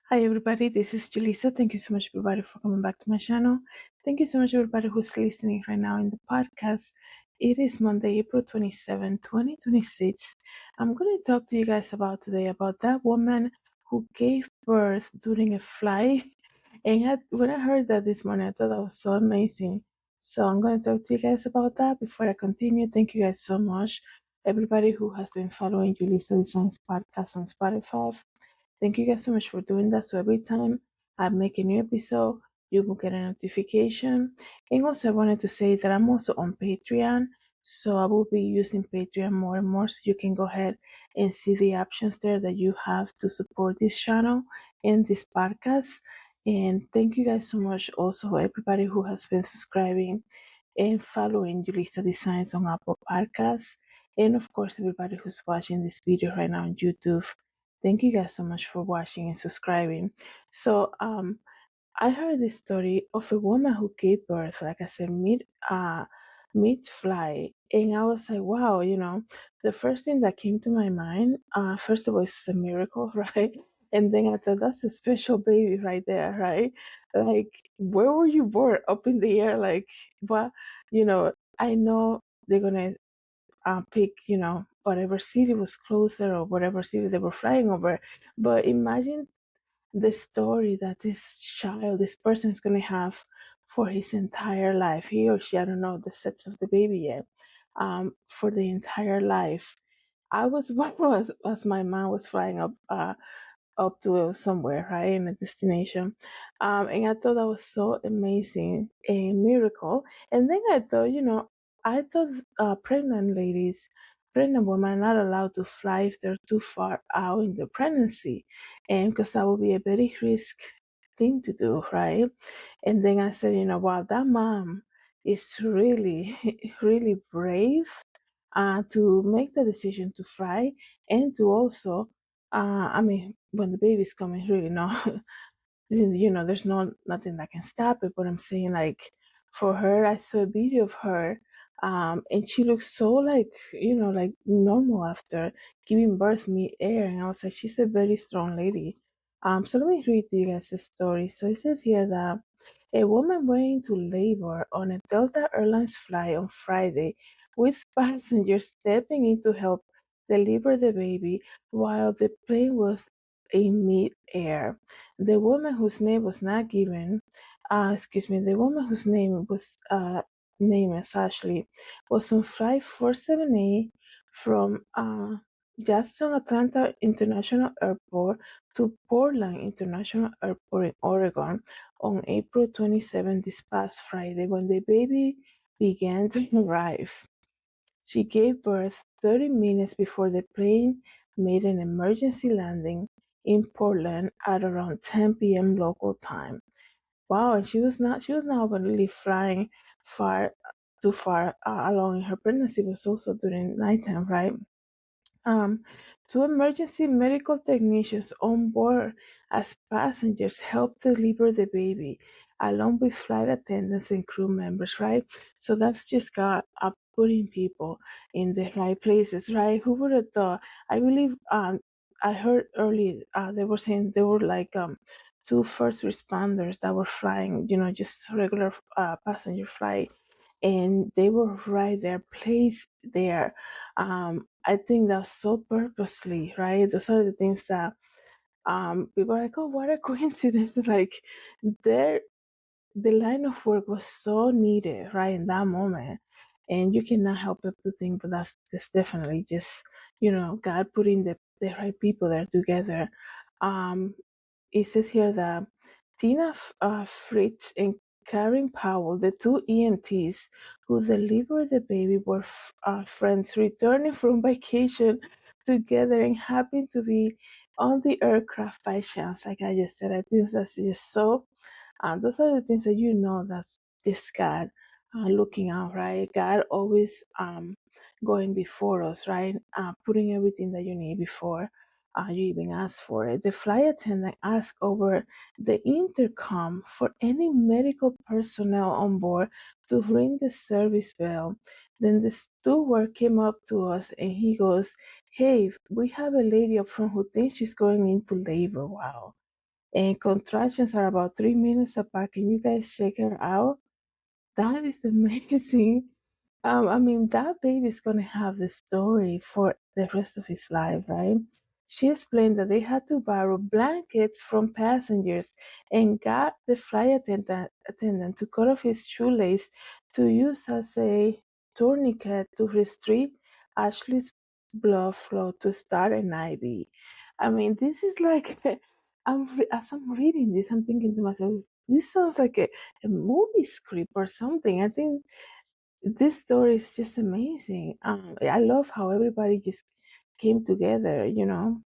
Hi everybody, this is Julissa. Thank you so much everybody for coming back to my channel. Thank you so much everybody who's listening right now in the podcast. It is Monday, April 27, 2026. I'm going to talk to you guys about today about that woman who gave birth during a flight. And when I heard that this morning, I thought that was so amazing. So I'm going to talk to you guys about that before I continue. Thank you guys so much. Everybody who has been following JulissaDesigns podcast on Spotify. Thank you guys so much for doing that. So every time I make a new episode, you will get a notification. And also, I wanted to say that I'm also on Patreon. So I will be using Patreon more and more. So you can go ahead and see the options there that you have to support this channel and this podcast. And thank you guys so much also, everybody who has been subscribing and following Julissa Designs on Apple Podcasts. And of course, everybody who's watching this video right now on YouTube. Thank you guys so much for watching and subscribing. So, I heard this story of a woman who gave birth, like I said, mid flight, and I was like, wow, the first thing that came to my mind, first of all, it's a miracle, right? And then I thought that's a special baby right there, right? Like, where were you born? Up in the air, like what? I know they're gonna pick, whatever city was closer or whatever city they were flying over. But imagine the story that this person is going to have for his entire life. He or she, I don't know the sex of the baby yet, for the entire life. I was as my mom was flying up to somewhere, right, in a destination. And I thought that was so amazing, a miracle. And then I thought pregnant women are not allowed to fly if they're too far out in the pregnancy, and because that would be a very risk thing to do, right? And then I said, wow, that mom is really, really brave to make the decision to fly and to also I mean, when the baby's coming, really, no, there's nothing that can stop it. But I'm saying, like, for her, I saw a video of her, and she looks so like, like normal after giving birth mid-air, and I was like, she's a very strong lady. So let me read to you guys the story. So it says here that a woman went into labor on a Delta Airlines flight on Friday, with passengers stepping in to help deliver the baby while the plane was in mid-air. The woman whose name was not given, the woman whose name was named as Ashley, was on flight 47A from Jackson Atlanta International Airport to Portland International Airport in Oregon on April 27 this past Friday when the baby began to arrive. She gave birth 30 minutes before the plane made an emergency landing in Portland at around 10 p.m. local time. Wow, and she was not really flying far too far along in her pregnancy, but also during nighttime, right? Um, Two emergency medical technicians on board as passengers helped deliver the baby, along with flight attendants and crew members, right? So that's just God putting people in the right places, right? Who would have thought? I believe I heard earlier they were saying they were like two first responders that were flying, just regular passenger flight, and they were right there, placed there. I think that's so purposely, right? Those are the things that people are like, oh, what a coincidence. Like, there, the line of work was so needed, right, in that moment. And you cannot help but to think, but that's definitely just, God putting the right people there together. Um, it says here that Tina Fritz and Karen Powell, the two EMTs who delivered the baby, were friends returning from vacation together and happened to be on the aircraft by chance. Like I just said, I think that's just so. Those are the things that that's this God looking out, right? God always going before us, right? Putting everything that you need before you even ask for it. The flight attendant asked over the intercom for any medical personnel on board to ring the service bell. Then the steward came up to us and he goes, "Hey, we have a lady up front who thinks she's going into labor." Wow. and contractions are about 3 minutes apart. Can you guys check her out? That is amazing. I mean, that baby's gonna have the story for the rest of his life, right? She explained that they had to borrow blankets from passengers and got the flight attendant to cut off his shoelace to use as a tourniquet to restrict Ashley's blood flow to start an IV. I mean, this is like, as I'm reading this, I'm thinking to myself, this sounds like a movie script or something. I think this story is just amazing. I love how everybody just came together, you know.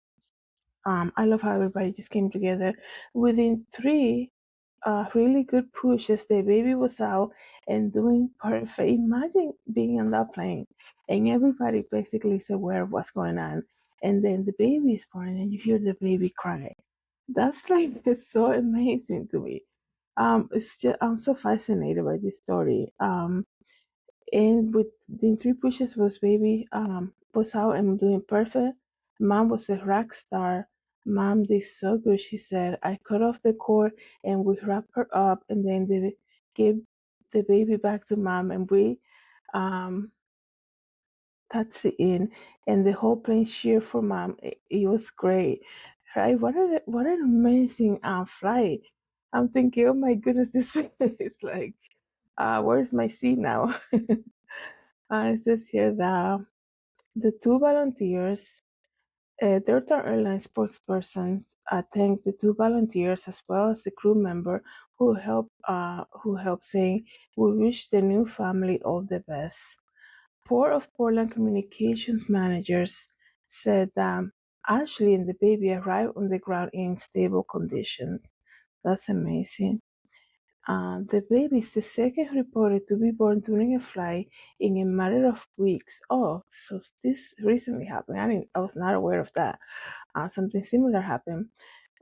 I love how everybody just came together. Within three really good pushes, the baby was out and doing perfect. Imagine being on that plane and everybody basically is aware of what's going on. And then the baby is born and you hear the baby cry. That's like, it's so amazing to me. It's just, I'm so fascinated by this story. And with the three pushes was baby was out and doing perfect. Mom was a rock star. Mom did so good. She said, I cut off the cord and we wrapped her up and then they gave the baby back to mom and we um taxi in and the whole plane cheered for mom. It was great. Right? What an amazing flight. I'm thinking, oh my goodness, this is like where's my seat now? It says here that the two volunteers, Delta Airlines spokesperson, thanked the two volunteers as well as the crew member who helped, saying, "We wish the new family all the best." Port of Portland communications managers said Ashley and the baby arrived on the ground in stable condition. That's amazing. The baby is the second reported to be born during a flight in a matter of weeks. Oh, so this recently happened. I was not aware of that. Something similar happened.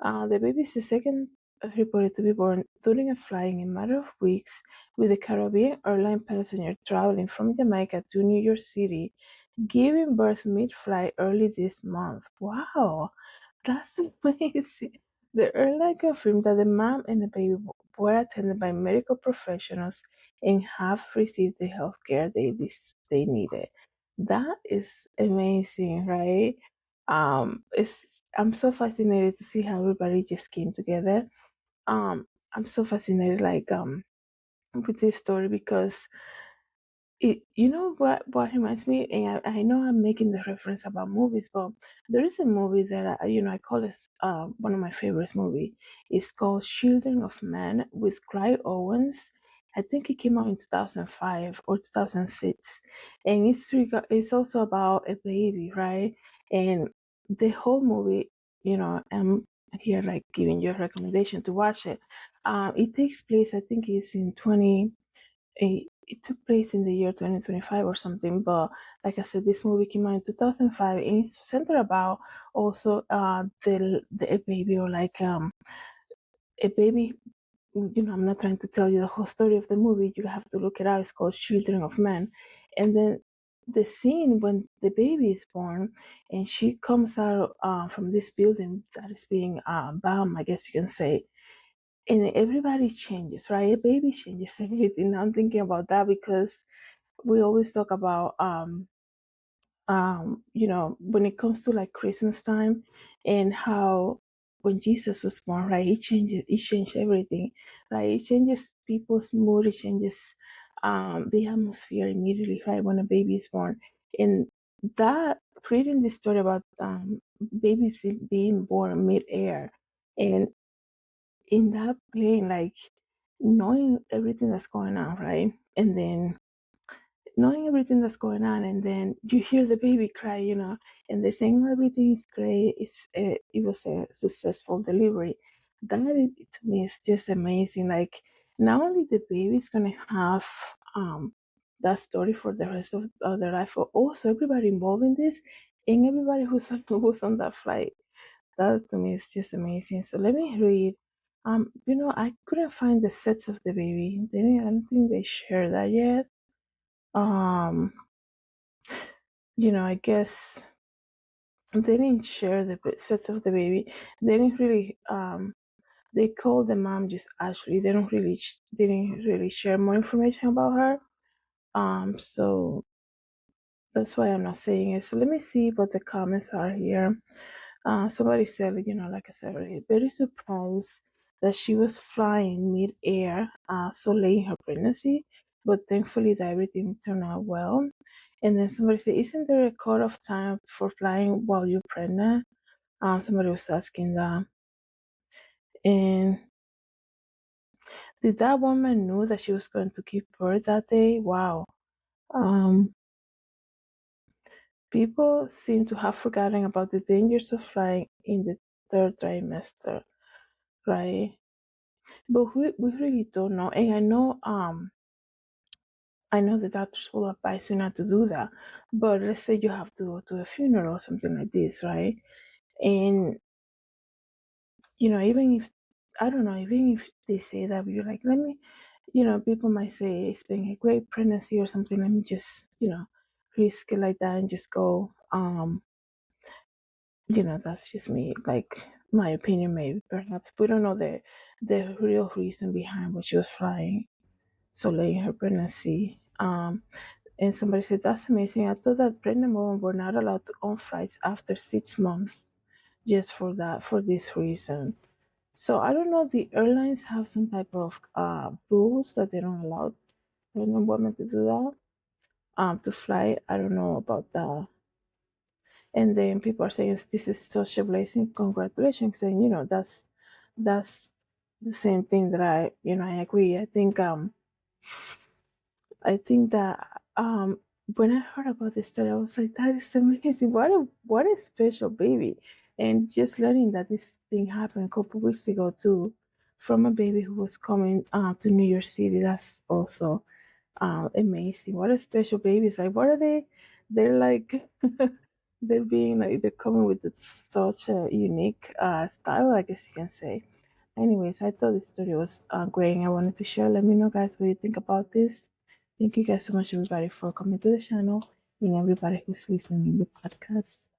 The baby is the second reported to be born during a flight in a matter of weeks with a Caribbean airline passenger traveling from Jamaica to New York City, giving birth mid-flight early this month. Wow, that's amazing. The airline confirmed that the mom and the baby were attended by medical professionals and have received the health care they needed. That is amazing, right? I'm so fascinated to see how everybody just came together. I'm so fascinated, like with this story because you know what reminds me, and I know I'm making the reference about movies, but there is a movie that I call it one of my favorite movie. It's called Children of Men with Clive Owens. I think it came out in 2005 or 2006, and it's also about a baby, right? And the whole movie, I'm here like giving you a recommendation to watch it. It takes place, I think it's in 20 it took place in the year 2025 or something, but like I said, this movie came out in 2005 and it's centered about also the a baby, or like a baby. I'm not trying to tell you the whole story of the movie. You have to look it up. It's called Children of Men. And then the scene when the baby is born and she comes out from this building that is being bombed, I guess you can say, and everybody changes, right? A baby changes everything. I'm thinking about that because we always talk about when it comes to like Christmas time and how when Jesus was born, right, it changed everything, right? It changes people's mood, it changes the atmosphere immediately, right, when a baby is born. And that reading the story about babies being born mid-air, and in that plane, like knowing everything that's going on, right? And then knowing everything that's going on, and then you hear the baby cry, and they're saying, "Oh, everything is great. It was a successful delivery." To me is just amazing. Like not only the baby's gonna have that story for the rest of their life, but also everybody involved in this and everybody who's on that flight. That to me is just amazing. So let me read. I couldn't find the sets of the baby. I don't think they share that yet. Um, I guess they didn't share the sets of the baby. They didn't really they called the mom just Ashley. They don't really didn't really share more information about her. So that's why I'm not saying it. So let me see what the comments are here. Somebody said, like I said earlier, very surprised that she was flying mid-air, so late in her pregnancy, but thankfully that everything turned out well. And then somebody said, isn't there a cutoff time for flying while you're pregnant? Somebody was asking that. And did that woman know that she was going to give birth that day? Wow. Um, People seem to have forgotten about the dangers of flying in the third trimester, right? But we really don't know. And I know the doctors will advise you not to do that. But let's say you have to go to a funeral or something like this, right? And even if I don't know, even if they say that, you're like, let me, people might say it's been a great pregnancy or something. Let me just, risk it like that and just go. That's just me, like my opinion. Maybe perhaps we don't know the real reason behind what she was flying so late in her pregnancy. And somebody said that's amazing. I thought that pregnant women were not allowed to own flights after 6 months, just for this reason. So I don't know. The airlines have some type of rules that they don't allow pregnant women to do that. To fly. I don't know about that. And then people are saying this is such a blessing. Congratulations, and that's the same thing that I agree. I think that when I heard about this story, I was like, that is amazing. What a special baby. And just learning that this thing happened a couple weeks ago too, from a baby who was coming to New York City. That's also amazing. What a special baby. It's like, what are they? They're like, they're being like, they're coming with such a unique style, I guess you can say. Anyways, I thought this story was great and I wanted to share. Let me know, guys, what you think about this. Thank you guys so much, everybody, for coming to the channel and everybody who's listening to the podcast.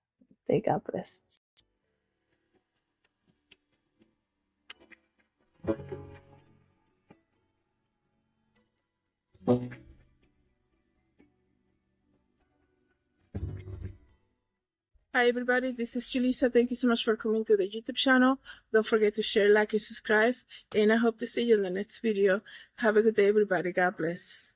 May God bless. Hi everybody, this is Julissa. Thank you so much for coming to the YouTube channel. Don't forget to share, like, and subscribe. And I hope to see you in the next video. Have a good day, everybody. God bless.